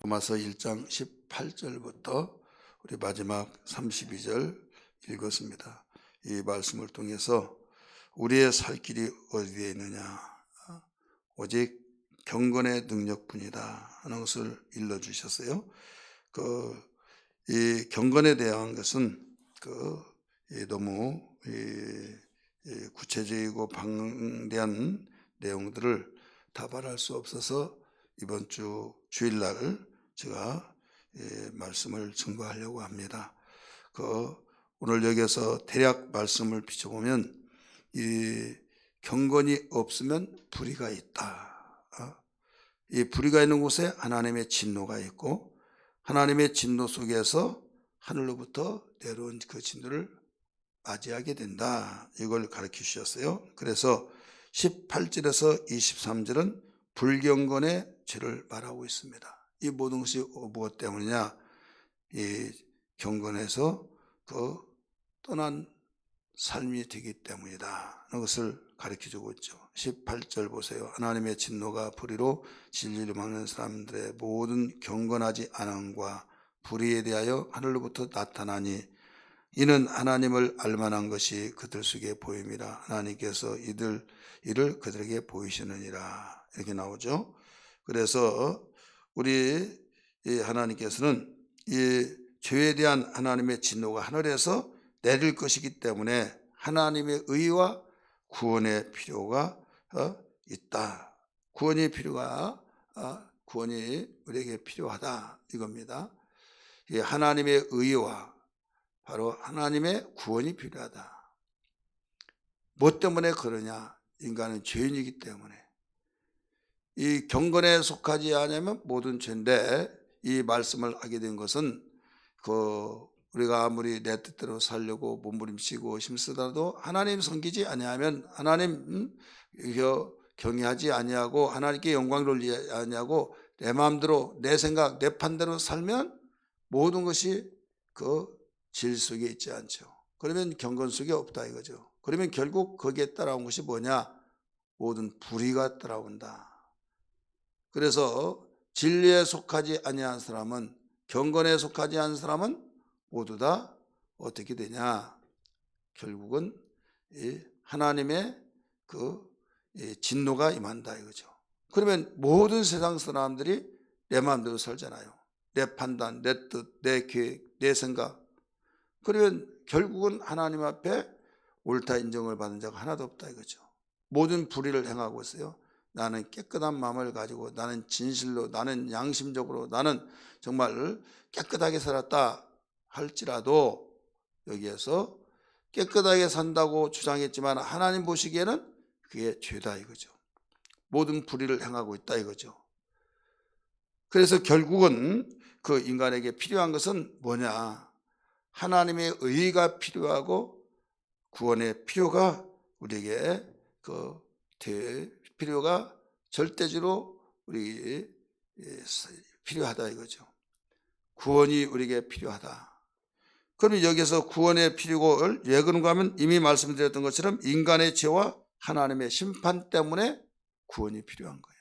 로마서 1장 18절부터 우리 마지막 32절 읽었습니다. 이 말씀을 통해서 우리의 살 길이 어디에 있느냐, 오직 경건의 능력뿐이다 하는 것을 일러주셨어요. 이 경건에 대한 것은 너무 구체적이고 방대한 내용들을 다 말할 수 없어서 이번 주 주일날 제가 말씀을 증거하려고 합니다. 오늘 여기서 대략 말씀을 비춰보면 이 경건이 없으면 불의가 있다. 이 불의가 있는 곳에 하나님의 진노가 있고 하나님의 진노 속에서 하늘로부터 내려온 그 진노를 맞이하게 된다. 이걸 가르쳐 주셨어요. 그래서 18절에서 23절은 불경건의 죄를 말하고 있습니다. 이 모든 것이 무엇 때문이냐? 이 경건에서 떠난 삶이 되기 때문이다. 그것을 가르쳐 주고 있죠. 18절 보세요. 하나님의 진노가 불의로 진리를 막는 사람들의 모든 경건하지 않음과 불의에 대하여 하늘로부터 나타나니 이는 하나님을 알만한 것이 그들 속에 보임이라. 하나님께서 이를 그들에게 보이시느니라. 이렇게 나오죠. 그래서 우리 하나님께서는 이 죄에 대한 하나님의 진노가 하늘에서 내릴 것이기 때문에 하나님의 의와 구원의 필요가 있다. 구원이 우리에게 필요하다 이겁니다. 이 하나님의 의와 바로 하나님의 구원이 필요하다. 뭐 때문에 그러냐? 인간은 죄인이기 때문에. 이 경건에 속하지 않으면 모든 죄인데, 이 말씀을 하게 된 것은 우리가 아무리 내 뜻대로 살려고 몸부림치고 힘쓰더라도 하나님 섬기지 아니하면, 하나님 경외하지 아니하고 하나님께 영광을 돌리지 아니하고 내 마음대로 내 생각 내 판대로 살면 모든 것이 질 속에 있지 않죠. 그러면 경건 속에 없다 이거죠. 그러면 결국 거기에 따라온 것이 뭐냐? 모든 불의가 따라온다. 그래서 진리에 속하지 아니한 사람은, 경건에 속하지 않은 사람은 모두 다 어떻게 되냐? 결국은 하나님의 진노가 임한다 이거죠. 그러면 모든 세상 사람들이 내 마음대로 살잖아요. 내 판단, 내 뜻, 내 계획, 내 생각. 그러면 결국은 하나님 앞에 옳다 인정을 받은 자가 하나도 없다 이거죠. 모든 불의를 행하고 있어요. 나는 깨끗한 마음을 가지고, 나는 진실로, 나는 양심적으로, 나는 정말 깨끗하게 살았다 할지라도 여기에서 깨끗하게 산다고 주장했지만 하나님 보시기에는 그게 죄다 이거죠. 모든 불의를 행하고 있다 이거죠. 그래서 결국은 그 인간에게 필요한 것은 뭐냐? 하나님의 의가 필요하고 구원의 필요가 우리에게 필요가 절대적으로 우리 필요하다 이거죠. 구원이 우리에게 필요하다. 그러면 여기서 구원의 필요를 왜 그런가 하면 이미 말씀드렸던 것처럼 인간의 죄와 하나님의 심판 때문에 구원이 필요한 거예요.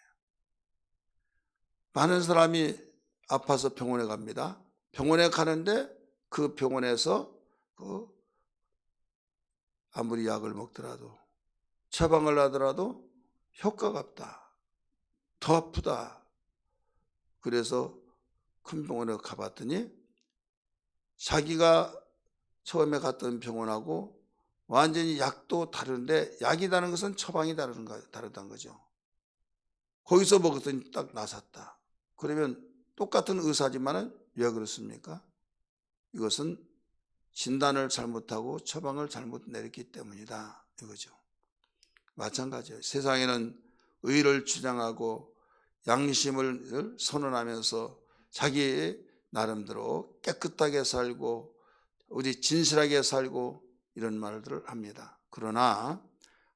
많은 사람이 아파서 병원에 갑니다. 병원에 가는데 그 병원에서 아무리 약을 먹더라도, 처방을 하더라도 효과가 없다. 더 아프다. 그래서 큰 병원에 가봤더니 자기가 처음에 갔던 병원하고 완전히 약도 다른데, 약이 다른 것은 처방이 다르다는 거죠. 거기서 먹었더니 딱 나섰다. 그러면 똑같은 의사지만은 왜 그렇습니까? 이것은 진단을 잘못하고 처방을 잘못 내렸기 때문이다 이거죠. 마찬가지예요. 세상에는 의를 주장하고 양심을 선언하면서 자기 나름대로 깨끗하게 살고 어디 진실하게 살고 이런 말들을 합니다. 그러나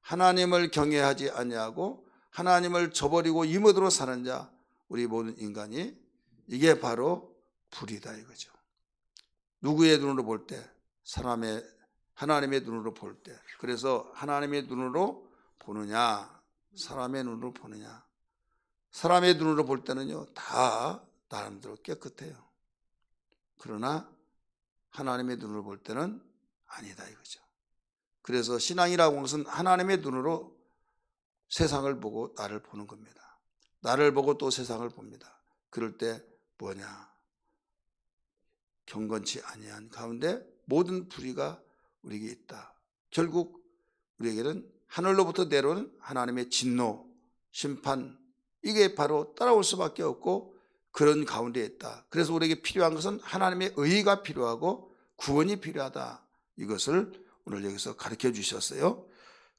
하나님을 경외하지 아니하고 하나님을 저버리고 이모대로 사는 자, 우리 모든 인간이, 이게 바로 불이다 이거죠. 누구의 눈으로 볼 때? 하나님의 눈으로 볼 때. 그래서 하나님의 눈으로 보느냐, 사람의 눈으로 보느냐. 사람의 눈으로 볼 때는요, 다 나름대로 깨끗해요. 그러나 하나님의 눈으로 볼 때는 아니다 이거죠. 그래서 신앙이라고 하는 것은 하나님의 눈으로 세상을 보고 나를 보는 겁니다. 나를 보고 또 세상을 봅니다. 그럴 때 뭐냐? 경건치 아니한 가운데 모든 불의가 우리에게 있다. 결국 우리에게는 하늘로부터 내려오는 하나님의 진노, 심판, 이게 바로 따라올 수밖에 없고 그런 가운데 있다. 그래서 우리에게 필요한 것은 하나님의 의가 필요하고 구원이 필요하다. 이것을 오늘 여기서 가르쳐 주셨어요.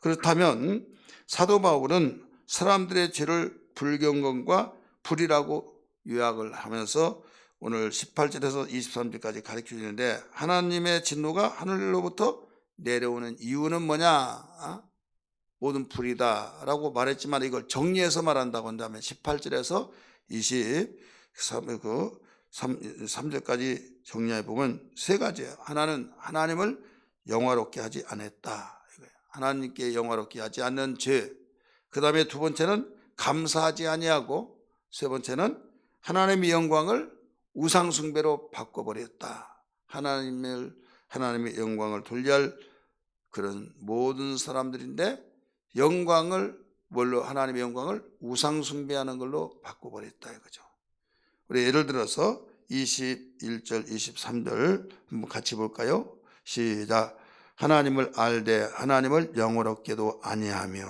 그렇다면 사도 바울은 사람들의 죄를 불경건과 불이라고 요약을 하면서 오늘 18절에서 23절까지 가르쳐 주는데, 하나님의 진노가 하늘로부터 내려오는 이유는 뭐냐? 모든 불이다 라고 말했지만 이걸 정리해서 말한다고 한다면 18절에서 23절까지 정리해 보면 세 가지예요. 하나는 하나님을 영화롭게 하지 않았다. 하나님께 영화롭게 하지 않는 죄. 그 다음에 두 번째는 감사하지 아니하고, 세 번째는 하나님의 영광을 우상 숭배로 바꿔버렸다. 하나님의 영광을 돌려할 그런 모든 사람들인데 영광을 뭘로, 하나님의 영광을 우상 숭배하는 걸로 바꿔버렸다 이거죠. 우리 예를 들어서 21절 23절 한번 같이 볼까요? 시작. 하나님을 알되 하나님을 영화롭게도 아니하며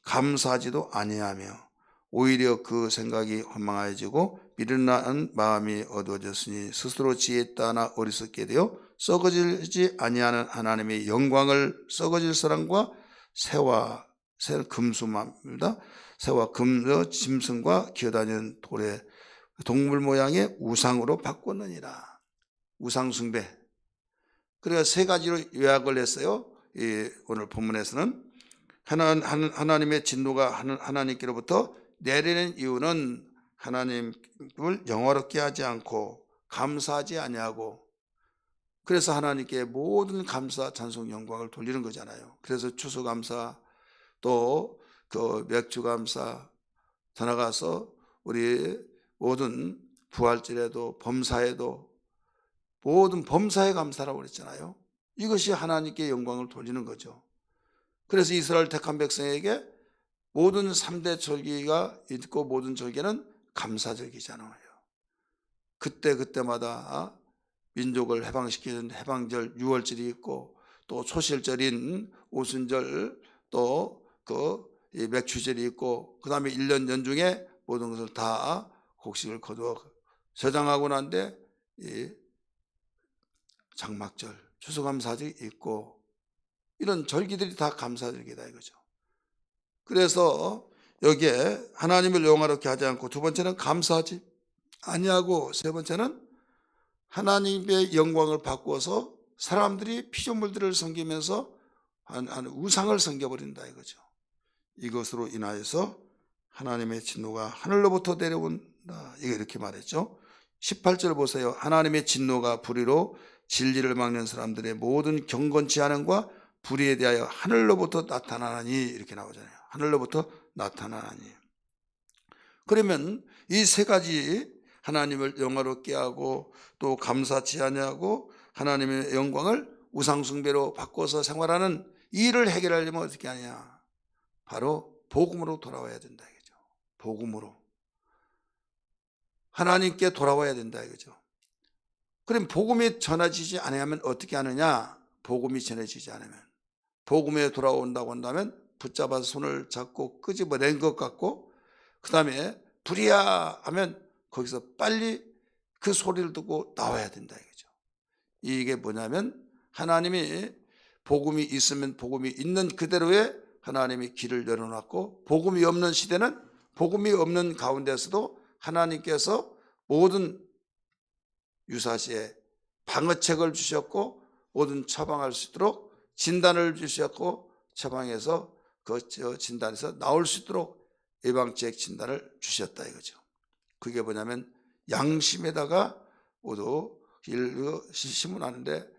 감사하지도 아니하며 오히려 그 생각이 허망해지고 미련한 마음이 어두워졌으니 스스로 지혜 따나 어리석게 되어 썩어지지 아니하는 하나님의 영광을 썩어질 사람과 새와 금수입니다. 새와 금 짐승과 기어다니는 돌에 동물 모양의 우상으로 바꿨느니라. 우상 숭배. 그래서 세 가지로 요약을 했어요. 오늘 본문에서는 하나님의 진노가 하나님께로부터 내리는 이유는 하나님을 영화롭게 하지 않고 감사하지 아니하고, 그래서 하나님께 모든 감사, 찬송, 영광을 돌리는 거잖아요. 그래서 추수감사, 또 그 맥주감사, 더 나가서 우리 모든 부활절에도 범사에도 모든 범사에 감사라고 그랬잖아요. 이것이 하나님께 영광을 돌리는 거죠. 그래서 이스라엘 택한 백성에게 모든 3대 절기가 있고 모든 절기는 감사절기잖아요. 그때마다 민족을 해방시키는 해방절 6월절이 있고, 또 초실절인 오순절, 또 그 맥추절이 있고, 그 다음에 1년 연중에 모든 것을 다 곡식을 거두어 저장하고 난데 장막절, 추수감사절이 있고, 이런 절기들이 다 감사절기다 이거죠. 그래서 여기에 하나님을 영화롭게 하지 않고, 두 번째는 감사하지 아니하고, 세 번째는 하나님의 영광을 바꾸어서 사람들이 피조물들을 섬기면서 우상을 섬겨버린다 이거죠. 이것으로 인하여서 하나님의 진노가 하늘로부터 내려온다, 이렇게 말했죠. 18절 보세요. 하나님의 진노가 불의로 진리를 막는 사람들의 모든 경건치 않음과 불의에 대하여 하늘로부터 나타나니, 이렇게 나오잖아요. 하늘로부터 나타나니. 그러면 이 세 가지, 하나님을 영화롭게 하고 또 감사치 아니하고 하나님의 영광을 우상 숭배로 바꿔서 생활하는 이 일을 해결하려면 어떻게 하냐? 바로 복음으로 돌아와야 된다 이거죠. 복음으로 하나님께 돌아와야 된다 이거죠. 그럼 복음이 전해지지 않으면 어떻게 하느냐? 복음이 전해지지 않으면, 복음에 돌아온다고 한다면 붙잡아서 손을 잡고 끄집어낸 것 같고, 그 다음에 불이야 하면 거기서 빨리 그 소리를 듣고 나와야 된다 이거죠. 이게 뭐냐면, 하나님이 복음이 있으면 복음이 있는 그대로의 하나님이 길을 열어놨고, 복음이 없는 시대는 복음이 없는 가운데서도 하나님께서 모든 유사시에 방어책을 주셨고, 모든 처방할 수 있도록 진단을 주셨고, 처방해서 그 진단에서 나올 수 있도록 예방책 진단을 주셨다 이거죠. 그게 뭐냐면 양심에다가 모두 심문하는데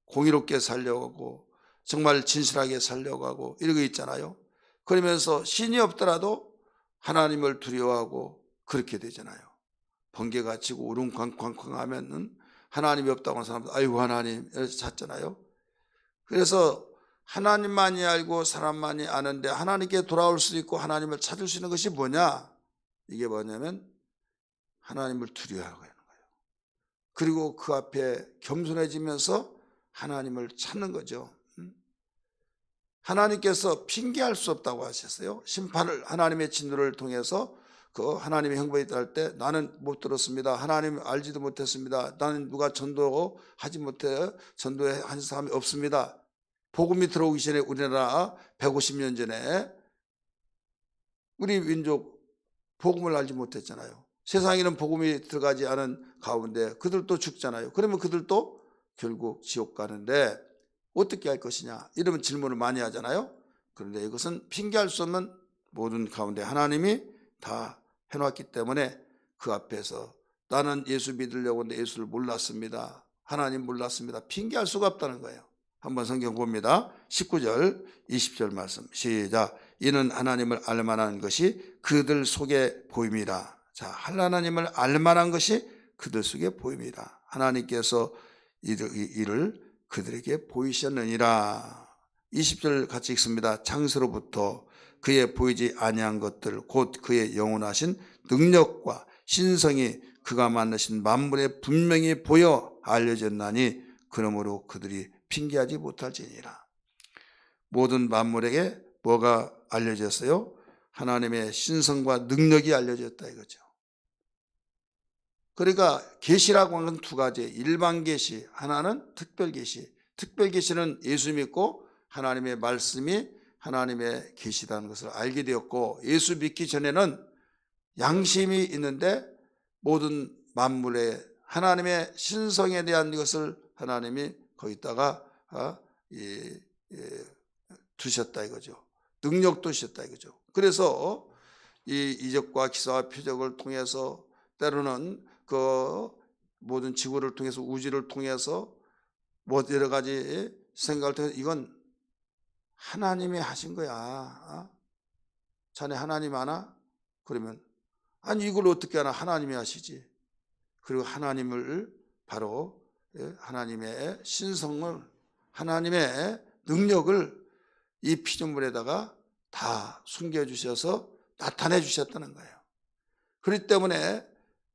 공의롭게 살려고 하고 정말 진실하게 살려고 하고 이러고 있잖아요. 그러면서 신이 없더라도 하나님을 두려워하고 그렇게 되잖아요. 번개가 치고 우릉쾅쾅쾅 하면은 하나님이 없다고 하는 사람들 아이고 하나님 이래서 찾잖아요. 그래서 하나님만이 알고 사람만이 아는데 하나님께 돌아올 수 있고 하나님을 찾을 수 있는 것이 뭐냐? 이게 뭐냐면 하나님을 두려워하는 거예요. 그리고 그 앞에 겸손해지면서 하나님을 찾는 거죠. 하나님께서 핑계할 수 없다고 하셨어요. 심판을 하나님의 진노를 통해서 그 하나님의 형벌이 있다 때 나는 못 들었습니다. 하나님 알지도 못했습니다. 나는 누가 전도하지 못해 전도에 한 사람이 없습니다. 복음이 들어오기 전에 우리나라 150년 전에 우리 민족 복음을 알지 못했잖아요. 세상에는 복음이 들어가지 않은 가운데 그들도 죽잖아요. 그러면 그들도 결국 지옥 가는데 어떻게 할 것이냐 이러면 질문을 많이 하잖아요. 그런데 이것은 핑계할 수 없는 모든 가운데 하나님이 다 해놨기 때문에 그 앞에서 나는 예수 믿으려고 하는데 예수를 몰랐습니다. 하나님 몰랐습니다. 핑계할 수가 없다는 거예요. 한번 성경 봅니다. 19절 20절 말씀 시작. 이는 하나님을 알만한 것이 그들 속에 보임이라. 자, 하나님을 알만한 것이 그들 속에 보임이라. 하나님께서 이를 그들에게 보이셨느니라. 20절 같이 읽습니다. 창세로부터 그의 보이지 아니한 것들 곧 그의 영원하신 능력과 신성이 그가 만드신 만물에 분명히 보여 알려졌나니 그러므로 그들이 핑계하지 못할지니라. 모든 만물에게 뭐가 알려졌어요? 하나님의 신성과 능력이 알려졌다 이거죠. 그러니까 계시라고 하는 건 두 가지. 일반 계시, 하나는 특별 계시. 특별 계시는 예수 믿고 하나님의 말씀이 하나님의 계시라는 것을 알게 되었고, 예수 믿기 전에는 양심이 있는데 모든 만물의 하나님의 신성에 대한 것을 하나님이 거기다가 두셨다 이거죠. 능력도 주셨다 이거죠. 그래서 이 이적과 기사와 표적을 통해서 때로는 그 모든 지구를 통해서 우주를 통해서 뭐 여러 가지 생각을 통해서 이건 하나님이 하신 거야. 자네 하나님 아나? 그러면 아니 이걸 어떻게 하나? 하나님이 하시지. 그리고 하나님을 바로 하나님의 신성을 하나님의 능력을 이 피조물에다가 다 숨겨주셔서 나타내 주셨다는 거예요. 그렇기 때문에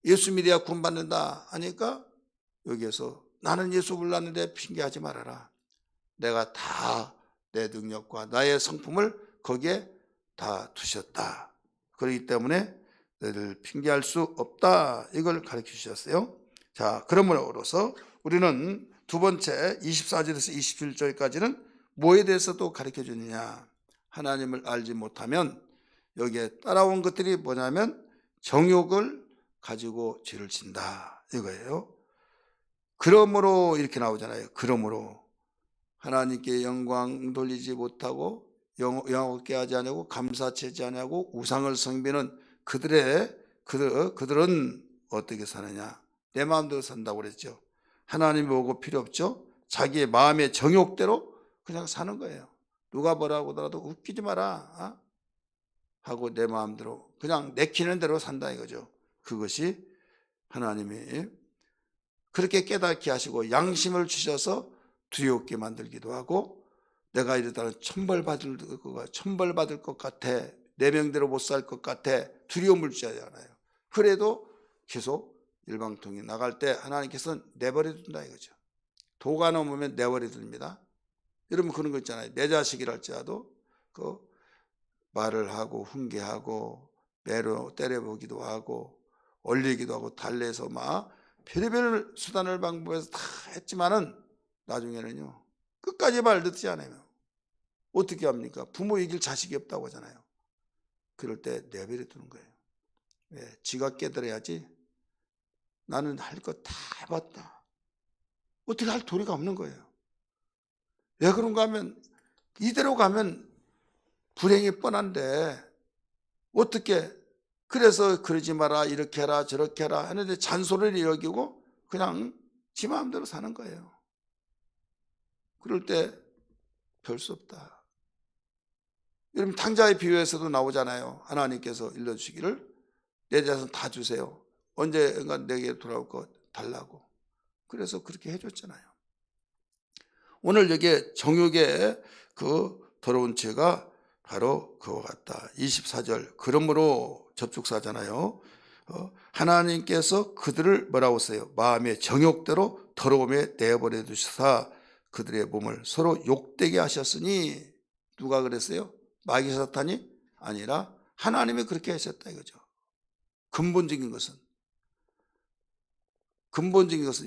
예수 믿어야 구원받는다 하니까 여기에서 나는 예수 몰랐는데 핑계하지 말아라. 내가 다 내 능력과 나의 성품을 거기에 다 두셨다. 그렇기 때문에 너희들 핑계할 수 없다. 이걸 가르쳐 주셨어요. 자, 그러므로서 우리는 두 번째 24절에서 27절까지는 뭐에 대해서도 가르쳐 주느냐. 하나님을 알지 못하면 여기에 따라온 것들이 뭐냐면 정욕을 가지고 죄를 진다 이거예요. 그러므로 이렇게 나오잖아요. 그러므로 하나님께 영광 돌리지 못하고 영화롭게 하지 않냐고 감사치지 않냐고 우상을 섬기는 그들은 어떻게 사느냐. 내 마음대로 산다고 그랬죠. 하나님 보고 필요 없죠. 자기의 마음의 정욕대로 그냥 사는 거예요. 누가 뭐라고 하더라도 웃기지 마라 하고 내 마음대로 그냥 내키는 대로 산다 이거죠. 그것이 하나님이 그렇게 깨닫게 하시고 양심을 주셔서 두렵게 만들기도 하고 내가 이러다가 천벌받을 것 같아. 내 명대로 못 살 것 같아. 두려움을 주잖아요. 그래도 계속 일방통에 나갈 때 하나님께서는 내버려 둔다 이거죠. 도가 넘으면 내버려 둡니다. 여러분 그런 거 있잖아요. 내 자식이랄지라도 그 말을 하고 훈계하고 매로 때려보기도 하고 올리기도 하고 달래서 막 별의별 수단을 방법해서 다 했지만은 나중에는요 끝까지 말 듣지 않으면 어떻게 합니까? 부모 이길 자식이 없다고 하잖아요. 그럴 때 내버려 두는 거예요. 왜? 지가 깨달아야지. 나는 할 거 다 해봤다. 어떻게 할 도리가 없는 거예요. 왜 그런가 하면 이대로 가면 불행이 뻔한데 어떻게 그래서 그러지 마라 이렇게 해라 저렇게 해라 하는데 잔소리를 여기고 그냥 지 마음대로 사는 거예요. 그럴 때 별 수 없다. 여러분 탕자의 비유에서도 나오잖아요. 하나님께서 일러주시기를 내 자손 다 주세요. 언젠가 내게 돌아올 거 달라고. 그래서 그렇게 해줬잖아요. 오늘 여기에 정욕의 그 더러운 죄가 바로 그와 같다. 24절 그러므로 접속사잖아요. 하나님께서 그들을 뭐라고 써요? 마음의 정욕대로 더러움에 내버려 두시사 그들의 몸을 서로 욕되게 하셨으니. 누가 그랬어요? 마귀 사탄이 아니라 하나님이 그렇게 하셨다 이거죠. 근본적인 것은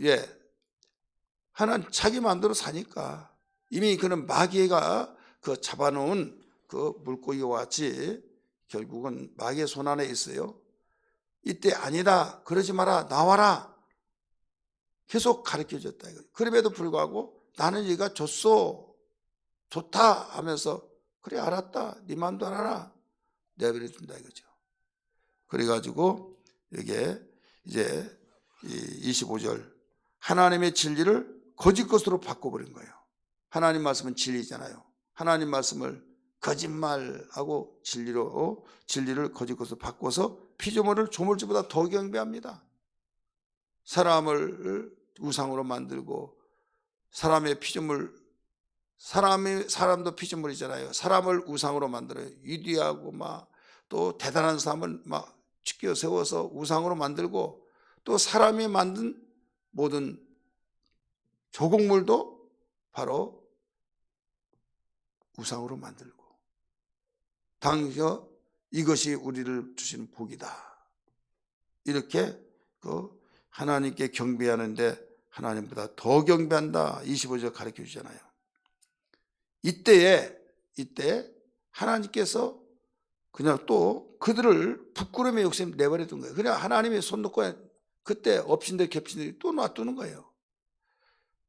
예, 하나님 자기 마음대로 사니까 이미 그는 마귀가 그 잡아놓은 그 물고기와 같이 결국은 마귀의 손 안에 있어요. 이때 아니다, 그러지 마라, 나와라 계속 가르쳐줬다 이거죠. 그럼에도 불구하고 나는 얘가 좋소, 좋다 하면서 그래 알았다, 네 마음도 알아라 내버려 둔다 이거죠. 그래가지고 이게 이제 25절 하나님의 진리를 거짓 것으로 바꿔버린 거예요. 하나님 말씀은 진리잖아요. 하나님 말씀을 거짓말하고 진리를 거짓 것으로 바꿔서 피조물을 조물주보다 더 경배합니다. 사람을 우상으로 만들고 사람의 피조물, 사람도 피조물이잖아요. 사람을 우상으로 만들어요. 위대하고 막 또 대단한 사람을 막 치켜 세워서 우상으로 만들고 또 사람이 만든 모든 조곡물도 바로 우상으로 만들고 당시에 이것이 우리를 주신 복이다. 이렇게 그 하나님께 경배하는데 하나님보다 더 경배한다. 25절 가르쳐 주잖아요. 이때 하나님께서 그냥 또 그들을 부끄러움의 욕심 내버려 둔 거예요. 그냥 하나님이 손 놓고 그때 엎친데 겹친데 또 놔두는 거예요.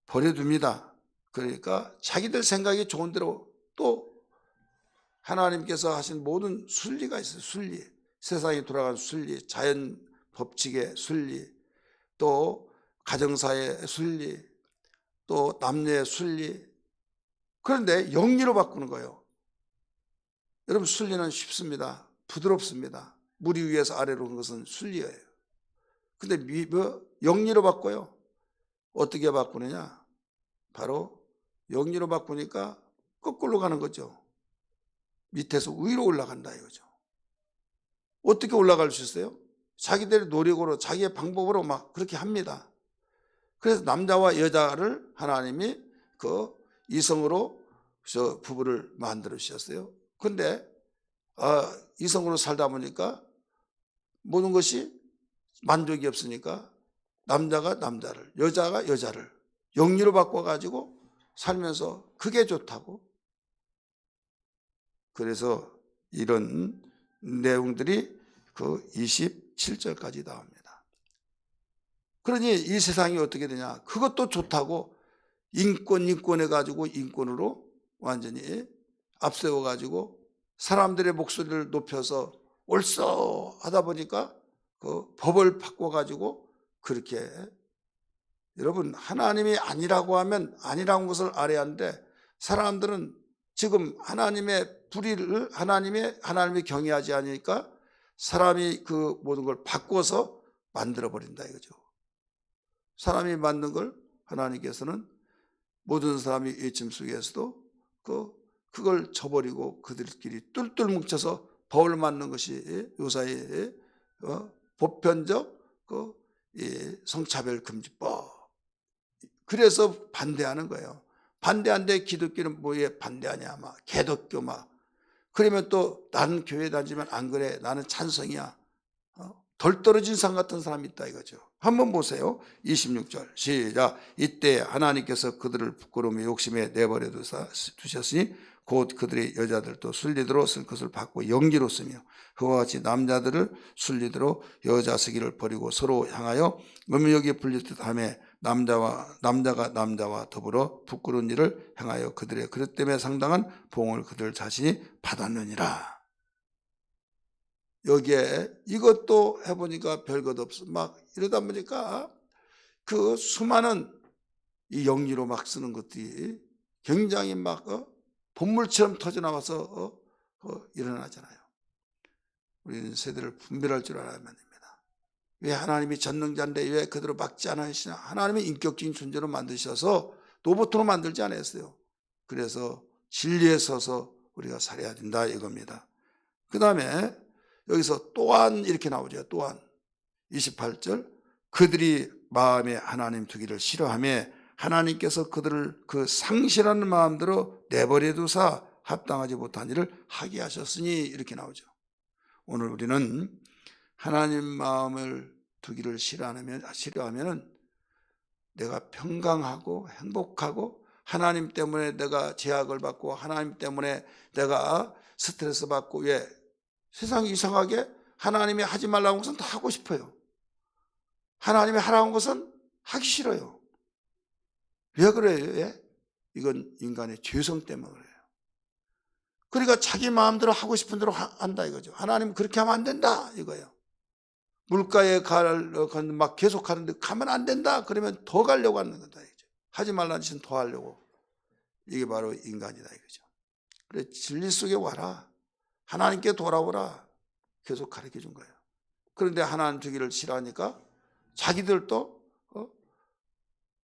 버려둡니다. 그러니까 자기들 생각이 좋은 대로 또 하나님께서 하신 모든 순리가 있어요. 순리, 세상이 돌아가는 순리, 자연 법칙의 순리, 또 가정사의 순리, 또 남녀의 순리. 그런데 영리로 바꾸는 거예요. 여러분 순리는 쉽습니다. 부드럽습니다. 물 위에서 아래로 오는 것은 순리예요. 근데 영리로 바꿔요. 어떻게 바꾸느냐? 바로 영리로 바꾸니까 거꾸로 가는 거죠. 밑에서 위로 올라간다 이거죠. 어떻게 올라갈 수 있어요? 자기들의 노력으로 자기의 방법으로 막 그렇게 합니다. 그래서 남자와 여자를 하나님이 그 이성으로 부부를 만들어 주셨어요. 근데 이성으로 살다 보니까 모든 것이 만족이 없으니까 남자가 남자를, 여자가 여자를 영리로 바꿔가지고 살면서 그게 좋다고. 그래서 이런 내용들이 그 27절까지 나옵니다. 그러니 이 세상이 어떻게 되냐? 그것도 좋다고 인권해가지고 인권으로 완전히 앞세워가지고 사람들의 목소리를 높여서 옳소 하다 보니까 그 법을 바꿔가지고 그렇게. 여러분 하나님이 아니라고 하면 아니라는 것을 알아야 하는데 사람들은 지금 하나님의 불의를 하나님이 경외하지 않으니까 사람이 그 모든 걸 바꿔서 만들어 버린다 이거죠. 사람이 만든 걸 하나님께서는 모든 사람이 외침 속에서도 그걸 저버리고 그들끼리 뚫뚫 뭉쳐서 벌을 맞는 것이 요사의 보편적 성차별 금지법. 그래서 반대하는 거예요. 반대하는데 기독교는 뭐에 반대하냐? 막 개독교 막. 그러면 또 나는 교회 다니지만 안 그래. 나는 찬성이야. 덜 떨어진 산 같은 사람이 있다 이거죠. 한번 보세요. 26절 시작. 이때 하나님께서 그들을 부끄러움의 욕심에 내버려 두셨으니 곧 그들의 여자들도 순리대로 쓸 것을 받고 영리로 쓰며 그와 같이 남자들을 순리대로 여자 쓰기를 버리고 서로 향하여 음욕이 불릴 듯하며 남자가 남자와 더불어 부끄러운 일을 행하여 그들의 그릇 때문에 상당한 봉을 그들 자신이 받았느니라. 여기에 이것도 해보니까 별것 없어. 막 이러다 보니까 그 수많은 이 영리로 막 쓰는 것들이 굉장히 막 본물처럼 터져나와서 일어나잖아요. 우리는 세대를 분별할 줄 알아야만 됩니다. 왜 하나님이 전능자인데 왜 그대로 막지 않으시냐? 하나님이 인격적인 존재로 만드셔서 로봇으로 만들지 않았어요. 그래서 진리에 서서 우리가 살아야 된다 이겁니다. 그 다음에 여기서 또한 이렇게 나오죠. 또한 28절 그들이 마음에 하나님 두기를 싫어하며 하나님께서 그들을 그 상실하는 마음대로 내버려 두사 합당하지 못한 일을 하게 하셨으니 이렇게 나오죠. 오늘 우리는 하나님 마음을 두기를 싫어하면 내가 평강하고 행복하고 하나님 때문에 내가 제약을 받고 하나님 때문에 내가 스트레스 받고 왜 세상이 이상하게 하나님이 하지 말라는 것은 다 하고 싶어요. 하나님이 하라는 것은 하기 싫어요. 왜 그래요? 왜? 이건 인간의 죄성 때문에 그래요. 그러니까 자기 마음대로 하고 싶은 대로 한다 이거죠. 하나님 그렇게 하면 안 된다 이거예요. 물가에 막 계속 하는데 가면 안 된다 그러면 더 가려고 하는 거다 이거죠. 하지 말라는 짓은 더 하려고. 이게 바로 인간이다 이거죠. 그래 진리 속에 와라. 하나님께 돌아오라. 계속 가르쳐 준 거예요. 그런데 하나님 주기를 싫어하니까 자기들도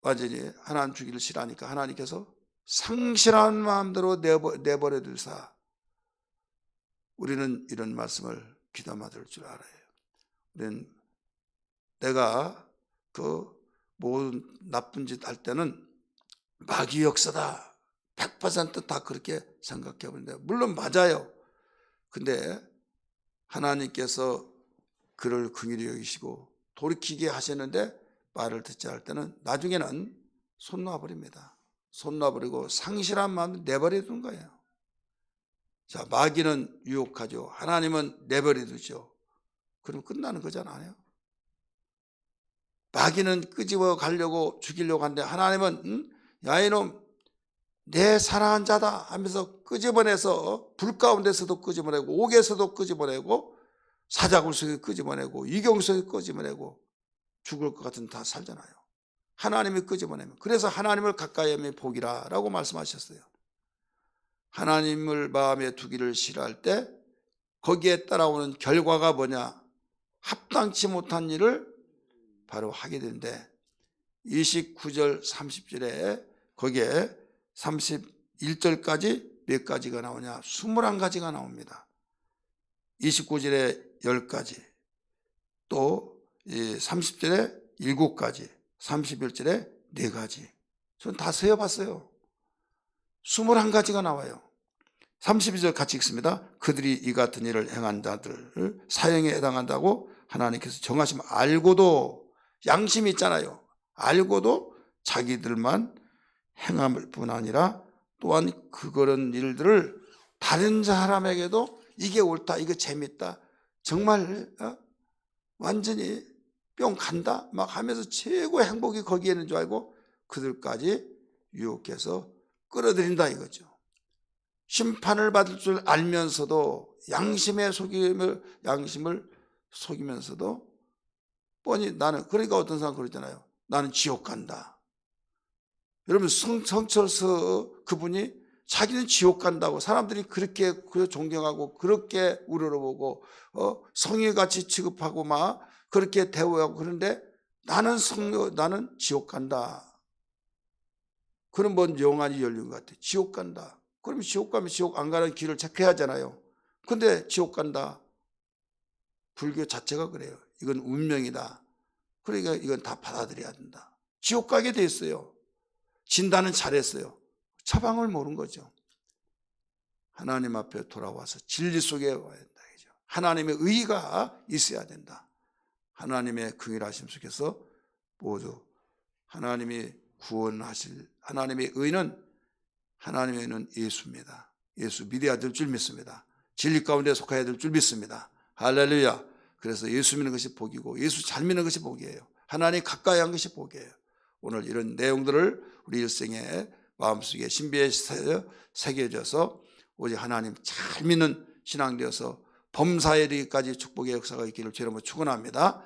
완전히 하나님 주기를 싫어하니까 하나님께서 상실한 마음대로 내버려 둘사. 우리는 이런 말씀을 귀담아 들을 줄 알아요. 우리는 내가 그 모든 나쁜 짓 할 때는 마귀 역사다. 100% 그렇게 생각해 보는데 물론 맞아요. 근데 하나님께서 그를 긍휼히 여기시고 돌이키게 하시는데 말을 듣지 않을 때는 나중에는 손 놔버립니다. 손 놔버리고 상실한 마음을 내버려 둔 거예요. 자, 마귀는 유혹하죠. 하나님은 내버려 두죠. 그럼 끝나는 거잖아요. 마귀는 끄집어 가려고 죽이려고 하는데 하나님은 야 이놈 내 사랑한 자다 하면서 끄집어내서 불 가운데서도 끄집어내고 옥에서도 끄집어내고 사자굴 속에 끄집어내고 이경 속에 끄집어내고 죽을 것 같은 다 살잖아요. 하나님이 끄집어내면 그래서 하나님을 가까이 하면 복이라 라고 말씀하셨어요. 하나님을 마음에 두기를 싫어할 때 거기에 따라오는 결과가 뭐냐? 합당치 못한 일을 바로 하게 되는데 29절 30절에 거기에 31절까지 몇 가지가 나오냐? 21가지가 나옵니다. 29절에 10가지 또 30절에 7가지 31절에 4가지 저는 다 세어봤어요. 21가지가 나와요. 32절 같이 읽습니다. 그들이 이 같은 일을 행한 자들을 사형에 해당한다고 하나님께서 정하시면 알고도 양심이 있잖아요. 알고도 자기들만 행함을 뿐 아니라 또한 그런 일들을 다른 사람에게도 이게 옳다 이거 재밌다 정말 완전히 뿅 간다 막 하면서 최고의 행복이 거기에 있는 줄 알고 그들까지 유혹해서 끌어들인다 이거죠. 심판을 받을 줄 알면서도 양심을 속이면서도 뻔히 나는 그러니까 어떤 사람 그러잖아요. 나는 지옥 간다. 여러분 성철서 그분이 자기는 지옥 간다고 사람들이 그렇게 존경하고 그렇게 우러러보고 성의같이 취급하고 막 그렇게 대우하고 그런데 나는 지옥 간다. 그런 뭔 영안이 열린 것 같아. 지옥 간다. 그러면 지옥 가면 지옥 안 가는 길을 체크해야 하잖아요. 근데 지옥 간다. 불교 자체가 그래요. 이건 운명이다. 그러니까 이건 다 받아들여야 된다. 지옥 가게 돼 있어요. 진단은 잘했어요. 처방을 모른 거죠. 하나님 앞에 돌아와서 진리 속에 와야 된다. 하나님의 의가 있어야 된다. 하나님의 긍휼하심 속에서 모두 하나님이 구원하실 하나님의 의는 예수입니다. 예수 믿어야 될 줄 믿습니다. 진리 가운데 속해야 될 줄 믿습니다. 할렐루야. 그래서 예수 믿는 것이 복이고 예수 잘 믿는 것이 복이에요. 하나님 가까이 한 것이 복이에요. 오늘 이런 내용들을 우리 일생에 마음속에 신비에 새겨져서 오직 하나님 잘 믿는 신앙 되어서 범사에 이르기까지 축복의 역사가 있기를 주님으로 축원합니다.